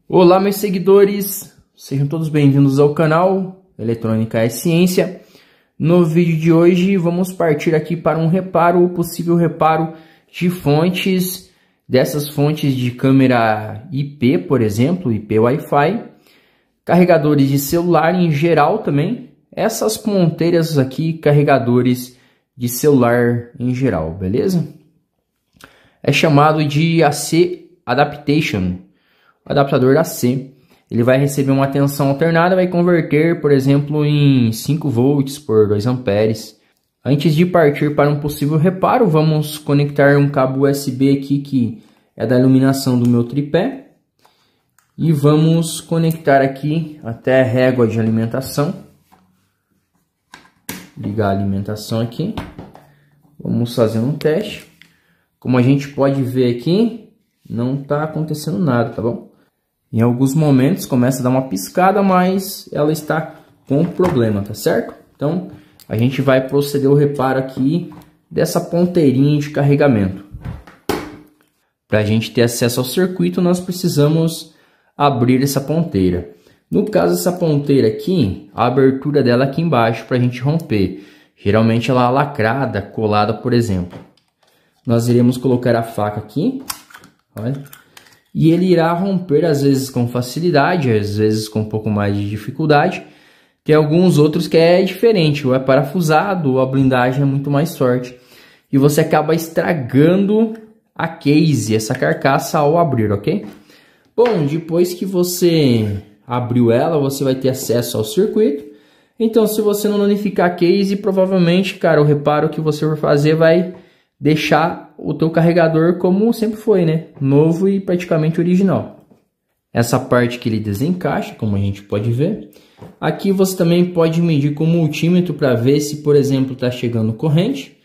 Olá, meus seguidores, sejam todos bem-vindos ao canal Eletrônica é Ciência. No vídeo de hoje vamos partir aqui para um reparo, possível reparo de fontes, dessas fontes de câmera IP, por exemplo, IP Wi-Fi, carregadores de celular em geral também, essas ponteiras aqui, carregadores de celular em geral, beleza? É chamado de AC Adaptation. O adaptador AC, ele vai receber uma tensão alternada, vai converter, por exemplo, em 5 volts por 2 amperes. Antes de partir para um possível reparo, vamos conectar um cabo USB aqui que é da iluminação do meu tripé. E vamos conectar aqui até a régua de alimentação. Ligar a alimentação aqui. Vamos fazer um teste. Como a gente pode ver aqui, não está acontecendo nada, tá bom? Em alguns momentos começa a dar uma piscada, mas ela está com problema, tá certo? Então a gente vai proceder ao reparo aqui dessa ponteirinha de carregamento. Para a gente ter acesso ao circuito, nós precisamos abrir essa ponteira. No caso, essa ponteira aqui, a abertura dela é aqui embaixo para a gente romper. Geralmente ela é lacrada, colada, por exemplo. Nós iremos colocar a faca aqui, olha. E ele irá romper às vezes com facilidade, às vezes com um pouco mais de dificuldade. Tem alguns outros que é diferente, ou é parafusado, ou a blindagem é muito mais forte. E você acaba estragando a case, essa carcaça ao abrir, ok? Bom, depois que você abriu ela, você vai ter acesso ao circuito. Então, se você não danificar a case, provavelmente, cara, o reparo que você for fazer vai deixar o teu carregador como sempre foi, né? Novo e praticamente original. Essa parte que ele desencaixa, como a gente pode ver. Aqui você também pode medir com o multímetro para ver se, por exemplo, está chegando corrente.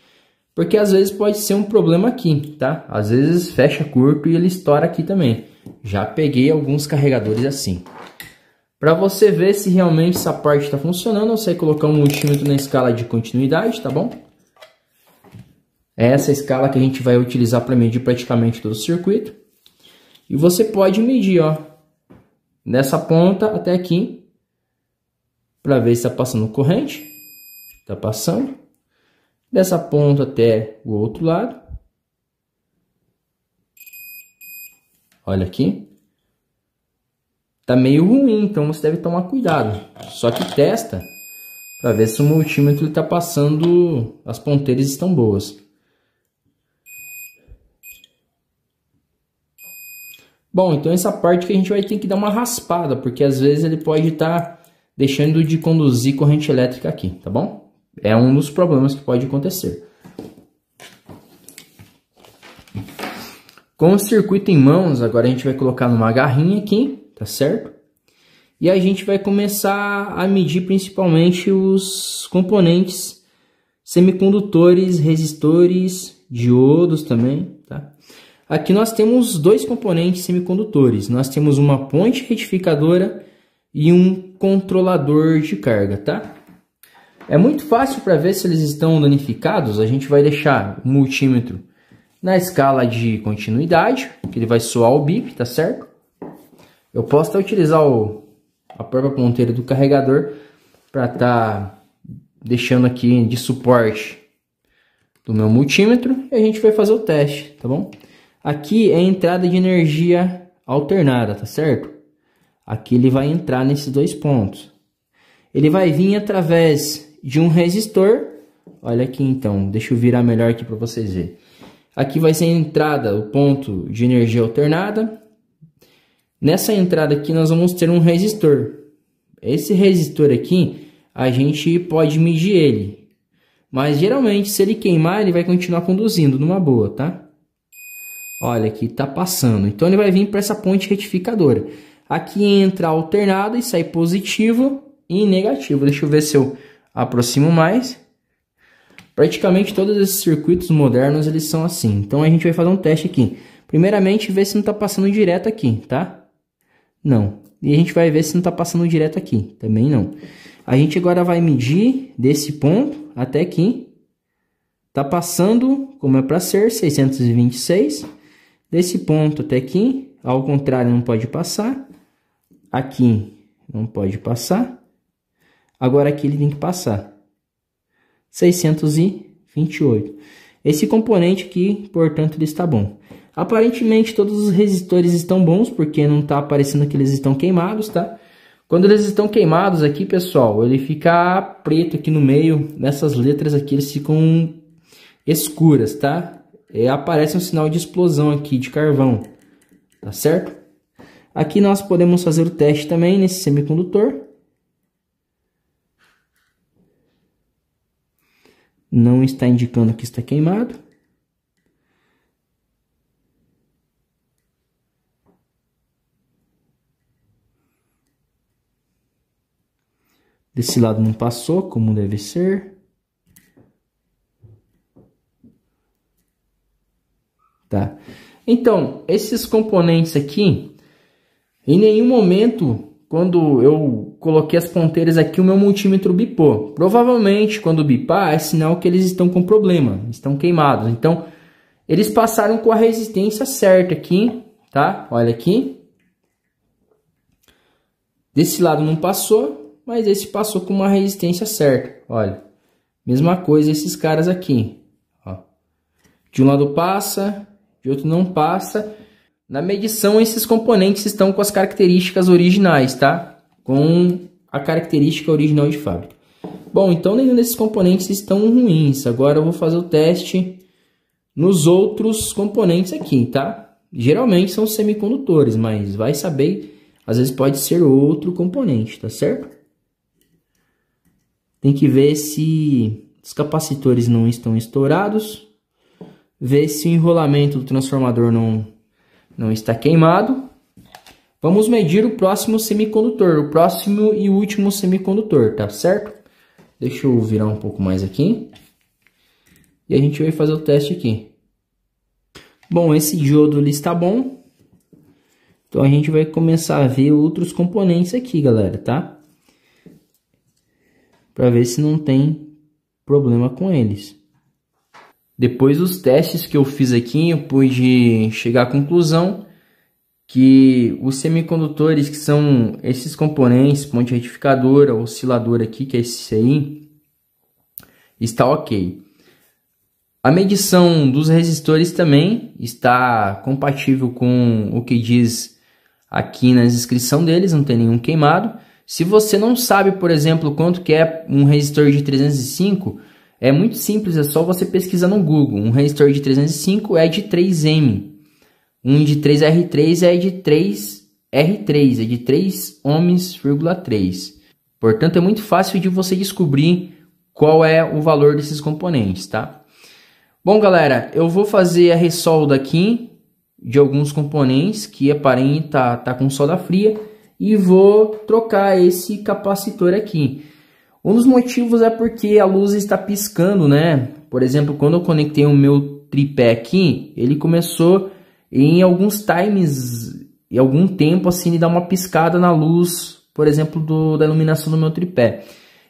Porque às vezes pode ser um problema aqui, tá? Às vezes fecha curto e ele estoura aqui também. Já peguei alguns carregadores assim. Para você ver se realmente essa parte está funcionando, você vai colocar um multímetro na escala de continuidade, tá bom? É essa escala que a gente vai utilizar para medir praticamente todo o circuito. E você pode medir, ó, nessa ponta até aqui, para ver se está passando corrente. Está passando. Dessa ponta até o outro lado. Olha aqui. Tá meio ruim, então você deve tomar cuidado. Só que testa para ver se o multímetro está passando, as ponteiras estão boas. Bom, então essa parte que a gente vai ter que dar uma raspada, porque às vezes ele pode estar deixando de conduzir corrente elétrica aqui, tá bom? É um dos problemas que pode acontecer. Com o circuito em mãos, agora a gente vai colocar numa garrinha aqui, tá certo? E a gente vai começar a medir principalmente os componentes semicondutores, resistores, diodos também, tá? Aqui nós temos dois componentes semicondutores. Nós temos uma ponte retificadora e um controlador de carga, tá? É muito fácil para ver se eles estão danificados. A gente vai deixar o multímetro na escala de continuidade, que ele vai soar o bip, tá certo? Eu posso até utilizar a própria ponteira do carregador para estar deixando aqui de suporte do meu multímetro e a gente vai fazer o teste, tá bom? Aqui é a entrada de energia alternada, tá certo? Aqui ele vai entrar nesses dois pontos. Ele vai vir através de um resistor. Olha aqui então, deixa eu virar melhor aqui para vocês verem. Aqui vai ser a entrada, o ponto de energia alternada. Nessa entrada aqui nós vamos ter um resistor. Esse resistor aqui, a gente pode medir ele. Mas geralmente se ele queimar, ele vai continuar conduzindo numa boa, tá? Olha, aqui está passando. Então ele vai vir para essa ponte retificadora. Aqui entra alternado e sai positivo e negativo. Deixa eu ver se eu aproximo mais. Praticamente todos esses circuitos modernos eles são assim. Então a gente vai fazer um teste aqui. Primeiramente ver se não está passando direto aqui, tá? Não. E a gente vai ver se não está passando direto aqui. Também não. A gente agora vai medir desse ponto até aqui. Está passando, como é para ser, 626. Desse ponto até aqui, ao contrário, não pode passar. Aqui não pode passar. Agora aqui ele tem que passar. 628. Esse componente aqui, portanto, ele está bom. Aparentemente todos os resistores estão bons, porque não está aparecendo que eles estão queimados, tá? Quando eles estão queimados aqui, pessoal, ele fica preto aqui no meio. Nessas letras aqui, eles ficam escuras, tá? Aparece um sinal de explosão aqui, de carvão, tá certo? Aqui nós podemos fazer o teste também nesse semicondutor. Não está indicando que está queimado. Desse lado não passou, como deve ser. Tá. Então, esses componentes aqui, em nenhum momento, quando eu coloquei as ponteiras aqui, o meu multímetro bipou. Provavelmente, quando bipar, é sinal que eles estão com problema, estão queimados. Então, eles passaram com a resistência certa aqui, tá? Olha aqui. Desse lado não passou, mas esse passou com uma resistência certa. Olha, mesma coisa esses caras aqui. Ó. De um lado passa, de outro não passa. Na medição, esses componentes estão com as características originais, tá? Com a característica original de fábrica. Bom, então nenhum desses componentes estão ruins. Agora eu vou fazer o teste nos outros componentes aqui, tá? Geralmente são semicondutores, mas vai saber, às vezes pode ser outro componente, tá certo? Tem que ver se os capacitores não estão estourados, ver se o enrolamento do transformador não está queimado. Vamos medir o próximo semicondutor, o próximo e último semicondutor, tá certo? Deixa eu virar um pouco mais aqui. E a gente vai fazer o teste aqui. Bom, esse diodo ele está bom. Então a gente vai começar a ver outros componentes aqui, galera, tá? Para ver se não tem problema com eles. Depois dos testes que eu fiz aqui, eu pude chegar à conclusão que os semicondutores, que são esses componentes, ponte retificadora, oscilador aqui, que é esse aí, está ok. A medição dos resistores também está compatível com o que diz aqui na descrição deles, não tem nenhum queimado. Se você não sabe, por exemplo, quanto que é um resistor de 305, é muito simples, é só você pesquisar no Google. Um resistor de 305 é de 3M. Um de 3R3 é de 3R3, é de 3 ohms,3. Portanto, é muito fácil de você descobrir qual é o valor desses componentes, tá? Bom, galera, eu vou fazer a ressolda aqui de alguns componentes que aparenta tá com solda fria e vou trocar esse capacitor aqui. Um dos motivos é porque a luz está piscando, né? Por exemplo, quando eu conectei o meu tripé aqui, ele começou em alguns times, em algum tempo, assim, ele dá uma piscada na luz, por exemplo, da iluminação do meu tripé.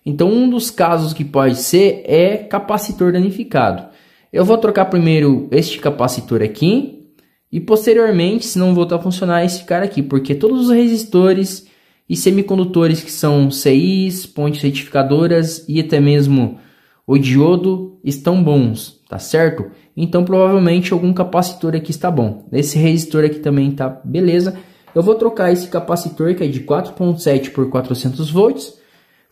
Então, um dos casos que pode ser é capacitor danificado. Eu vou trocar primeiro este capacitor aqui e posteriormente, se não voltar a funcionar, esse cara aqui, porque todos os resistores e semicondutores que são CIs, pontes retificadoras e até mesmo o diodo estão bons, tá certo? Então provavelmente algum capacitor aqui está bom. Esse resistor aqui também está beleza. Eu vou trocar esse capacitor que é de 4.7 por 400 volts.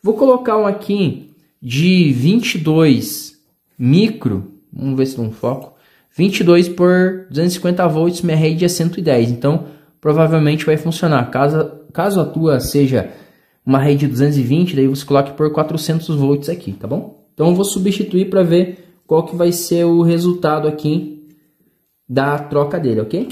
Vou colocar um aqui de 22 micro, vamos ver se dá um foco. 22 por 250 volts, minha rede é 110, então provavelmente vai funcionar. Caso a tua seja uma rede de 220, daí você coloque por 400 volts aqui, tá bom? Então eu vou substituir para ver qual que vai ser o resultado aqui da troca dele, ok?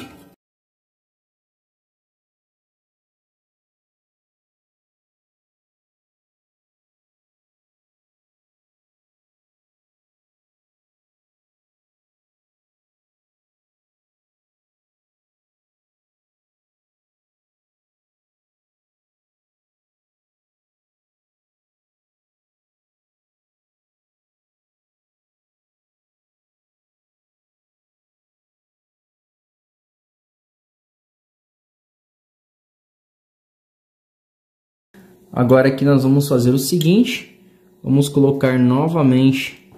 Agora aqui nós vamos fazer o seguinte, vamos colocar novamente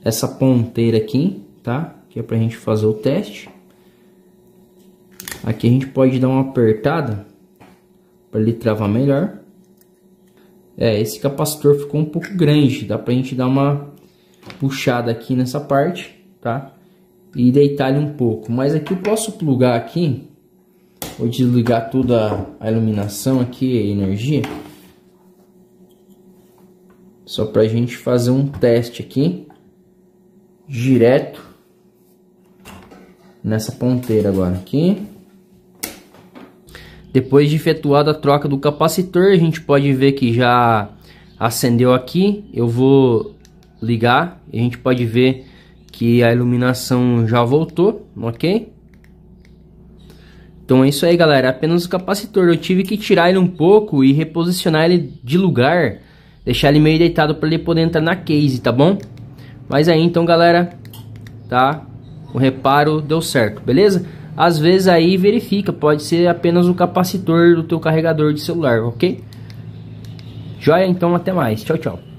essa ponteira aqui, tá? Que é pra gente fazer o teste. Aqui a gente pode dar uma apertada para ele travar melhor. Esse capacitor ficou um pouco grande, dá pra gente dar uma puxada aqui nessa parte, tá? E deitar ele um pouco, mas aqui eu posso plugar aqui. Vou desligar toda a iluminação aqui, a energia. Só pra gente fazer um teste aqui. Direto. Nessa ponteira agora aqui. Depois de efetuada a troca do capacitor, a gente pode ver que já acendeu aqui. Eu vou ligar. A gente pode ver que a iluminação já voltou, ok? Então é isso aí, galera, apenas o capacitor. Eu tive que tirar ele um pouco e reposicionar ele de lugar, deixar ele meio deitado para ele poder entrar na case, tá bom? Mas aí então, galera, tá? O reparo deu certo, beleza? Às vezes aí verifica, pode ser apenas o capacitor do teu carregador de celular, ok? Joia? Então até mais, tchau, tchau.